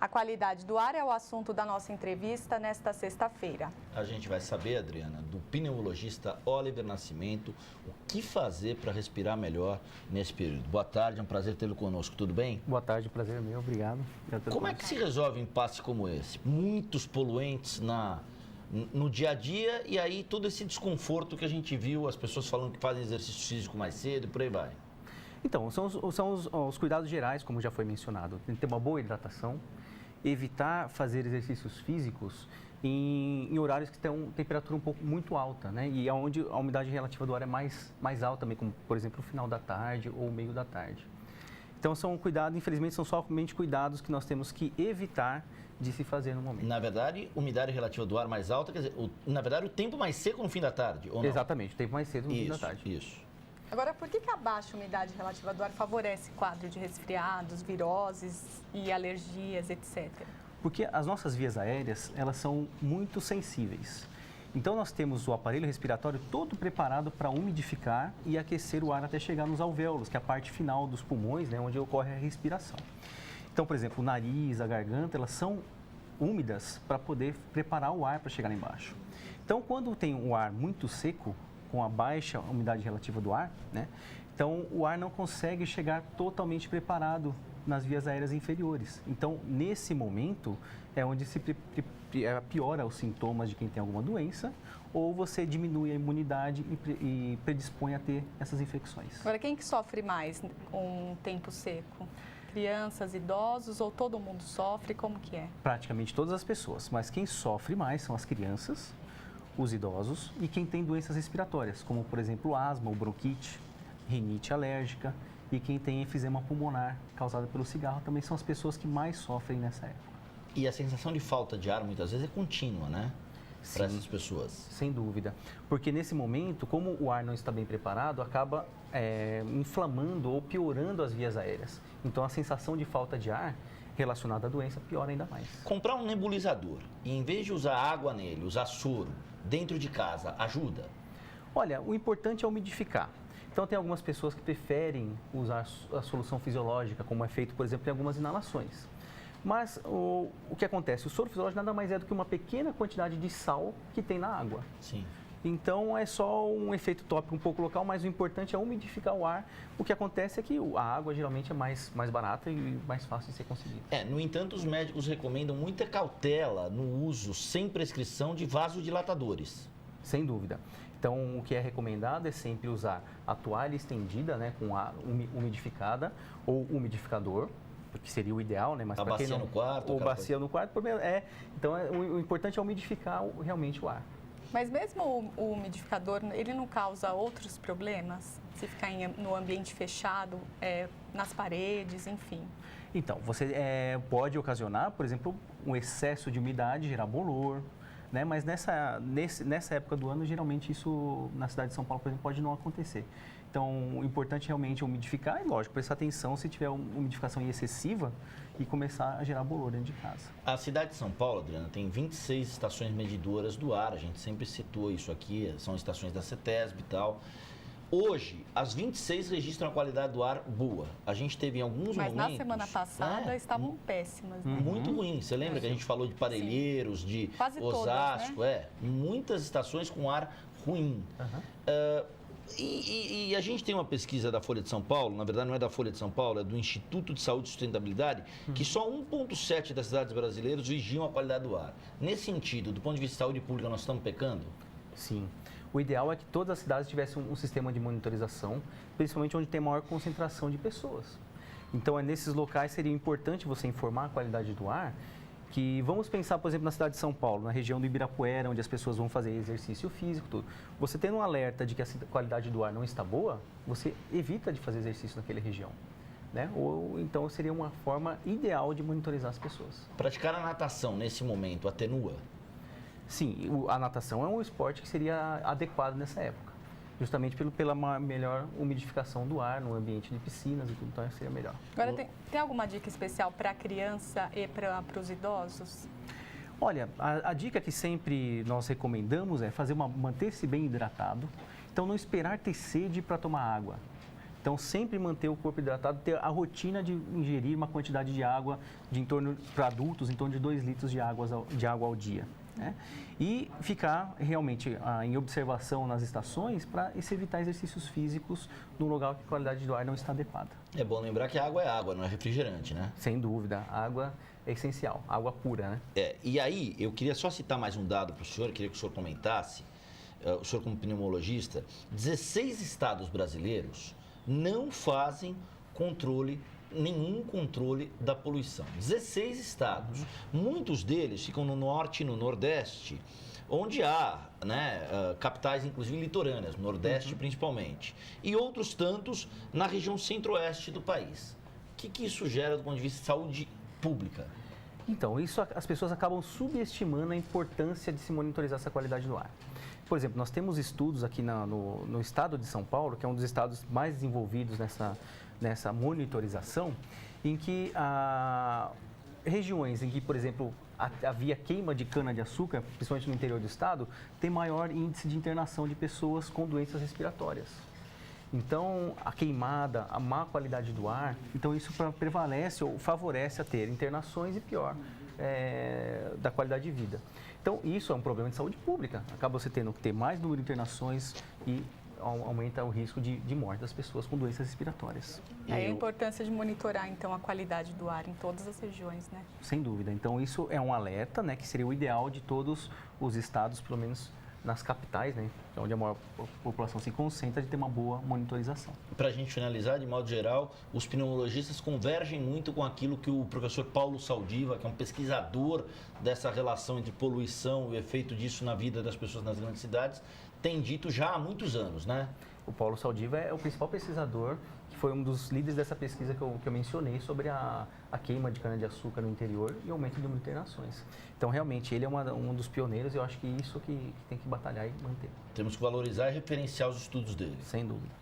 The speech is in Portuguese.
A qualidade do ar é o assunto da nossa entrevista nesta sexta-feira. A gente vai saber, Adriana, do pneumologista Oliver Nascimento, o que fazer para respirar melhor nesse período. Boa tarde, é um prazer tê-lo conosco, tudo bem? Boa tarde, prazer é meu, obrigado. Como é que se resolve um impasse como esse? Muitos poluentes no dia a dia e aí todo esse desconforto que a gente viu, as pessoas falando que fazem exercício físico mais cedo e por aí vai. Então, são os cuidados gerais, como já foi mencionado. Tem que ter uma boa hidratação, evitar fazer exercícios físicos em horários que têm temperatura um pouco muito alta, né? E onde a umidade relativa do ar é mais alta também, como por exemplo o final da tarde ou o meio da tarde. Então são cuidados, infelizmente são somente cuidados que nós temos que evitar de se fazer no momento. Na verdade, umidade relativa do ar mais alta, quer dizer, na verdade o tempo mais seco no fim da tarde, ou não? Exatamente, o tempo mais cedo no fim da tarde. Isso. Agora, por que a baixa umidade relativa do ar favorece quadro de resfriados, viroses e alergias, etc? Porque as nossas vias aéreas, elas são muito sensíveis. Então, nós temos o aparelho respiratório todo preparado para umidificar e aquecer o ar até chegar nos alvéolos, que é a parte final dos pulmões, né, onde ocorre a respiração. Então, por exemplo, o nariz, a garganta, elas são úmidas para poder preparar o ar para chegar lá embaixo. Então, quando tem um ar muito seco, com a baixa umidade relativa do ar, né? Então o ar não consegue chegar totalmente preparado nas vias aéreas inferiores. Então, nesse momento, é onde se piora os sintomas de quem tem alguma doença ou você diminui a imunidade e predispõe a ter essas infecções. Agora, quem que sofre mais com um tempo seco? Crianças, idosos ou todo mundo sofre? Como que é? Praticamente todas as pessoas, mas quem sofre mais são as crianças, os idosos e quem tem doenças respiratórias, como por exemplo asma ou bronquite, rinite alérgica e quem tem enfisema pulmonar causada pelo cigarro também são as pessoas que mais sofrem nessa época. E a sensação de falta de ar muitas vezes é contínua, né? Para essas pessoas. Sem dúvida, porque nesse momento, como o ar não está bem preparado, acaba inflamando ou piorando as vias aéreas. Então a sensação de falta de ar relacionada à doença piora ainda mais. Comprar um nebulizador e em vez de usar água nele, usar soro dentro de casa, ajuda? Olha, o importante é umidificar. Então tem algumas pessoas que preferem usar a solução fisiológica, como é feito, por exemplo, em algumas inalações. Mas o que acontece? O soro fisiológico nada mais é do que uma pequena quantidade de sal que tem na água. Sim. Então é só um efeito tópico um pouco local, mas o importante é umidificar o ar. O que acontece é que a água geralmente é mais barata e mais fácil de ser conseguida. No entanto, os médicos recomendam muita cautela no uso sem prescrição de vasodilatadores. Sem dúvida. Então, o que é recomendado é sempre usar a toalha estendida, né, com a umidificada ou umidificador, porque seria o ideal, né? Mas a bacia no quarto? Ou bacia no quarto, então o importante é umidificar realmente o ar. Mas mesmo o umidificador, ele não causa outros problemas? Se ficar no ambiente fechado, nas paredes, enfim? Então, você pode ocasionar, por exemplo, um excesso de umidade, gerar bolor, né? Mas nessa época do ano, geralmente isso na cidade de São Paulo, por exemplo, pode não acontecer. Então, o importante realmente é umidificar e, lógico, prestar atenção se tiver umidificação excessiva e começar a gerar bolor dentro de casa. A cidade de São Paulo, Adriana, tem 26 estações medidoras do ar. A gente sempre citou isso aqui, são estações da CETESB e tal. Hoje, as 26 registram a qualidade do ar boa. A gente teve em alguns momentos... Mas na semana passada estavam péssimas, né? Muito ruim. Você lembra que a gente falou de Parelheiros, de quase Osasco? Todas, né? Muitas estações com ar ruim. E a gente tem uma pesquisa da Folha de São Paulo, na verdade não é da Folha de São Paulo, é do Instituto de Saúde e Sustentabilidade, que só 1,7% das cidades brasileiras vigiam a qualidade do ar. Nesse sentido, do ponto de vista de saúde pública, nós estamos pecando? Sim. O ideal é que todas as cidades tivessem um sistema de monitorização, principalmente onde tem maior concentração de pessoas. Então, nesses locais seria importante você informar a qualidade do ar, que vamos pensar, por exemplo, na cidade de São Paulo, na região do Ibirapuera, onde as pessoas vão fazer exercício físico, tudo. Você tendo um alerta de que a qualidade do ar não está boa, você evita de fazer exercício naquela região. Né? Ou então seria uma forma ideal de monitorizar as pessoas. Praticar a natação nesse momento atenua? Sim, a natação é um esporte que seria adequado nessa época, justamente pela melhor umidificação do ar no ambiente de piscinas e tudo, então seria melhor. Agora, tem alguma dica especial para a criança e para os idosos? Olha, a dica que sempre nós recomendamos é manter-se bem hidratado, então não esperar ter sede para tomar água. Então, sempre manter o corpo hidratado, ter a rotina de ingerir uma quantidade de água para adultos, em torno de 2 litros de água ao dia. Né? E ficar realmente em observação nas estações para evitar exercícios físicos num lugar que a qualidade do ar não está adequada. É bom lembrar que a água é água, não é refrigerante, né? Sem dúvida, a água é essencial, água pura, né? E aí, eu queria só citar mais um dado para o senhor, queria que o senhor comentasse, o senhor como pneumologista, 16 estados brasileiros não fazem nenhum controle da poluição. 16 estados. Muitos deles ficam no norte e no nordeste, onde há capitais, inclusive litorâneas, nordeste principalmente. E outros tantos na região centro-oeste do país. O que isso gera do ponto de vista de saúde pública? Então, isso as pessoas acabam subestimando a importância de se monitorizar essa qualidade do ar. Por exemplo, nós temos estudos aqui no estado de São Paulo, que é um dos estados mais desenvolvidos nessa monitorização, em que regiões em que, por exemplo, havia queima de cana-de-açúcar, principalmente no interior do estado, tem maior índice de internação de pessoas com doenças respiratórias. Então, a queimada, a má qualidade do ar, então isso prevalece ou favorece a ter internações e pior, da qualidade de vida. Então, isso é um problema de saúde pública. Acaba você tendo que ter mais número de internações e aumenta o risco de morte das pessoas com doenças respiratórias. Aí a importância de monitorar, então, a qualidade do ar em todas as regiões, né? Sem dúvida. Então, isso é um alerta, né, que seria o ideal de todos os estados, pelo menos nas capitais, né, onde a maior população se concentra, de ter uma boa monitorização. Para a gente finalizar, de modo geral, os pneumologistas convergem muito com aquilo que o professor Paulo Saldiva, que é um pesquisador dessa relação entre poluição e o efeito disso na vida das pessoas nas grandes cidades, tem dito já há muitos anos, né? O Paulo Saldiva é o principal pesquisador, que foi um dos líderes dessa pesquisa que eu mencionei sobre a queima de cana-de-açúcar no interior e o aumento de número de internações. Então, realmente, ele é um dos pioneiros e eu acho que isso que tem que batalhar e manter. Temos que valorizar e referenciar os estudos dele. Sem dúvida.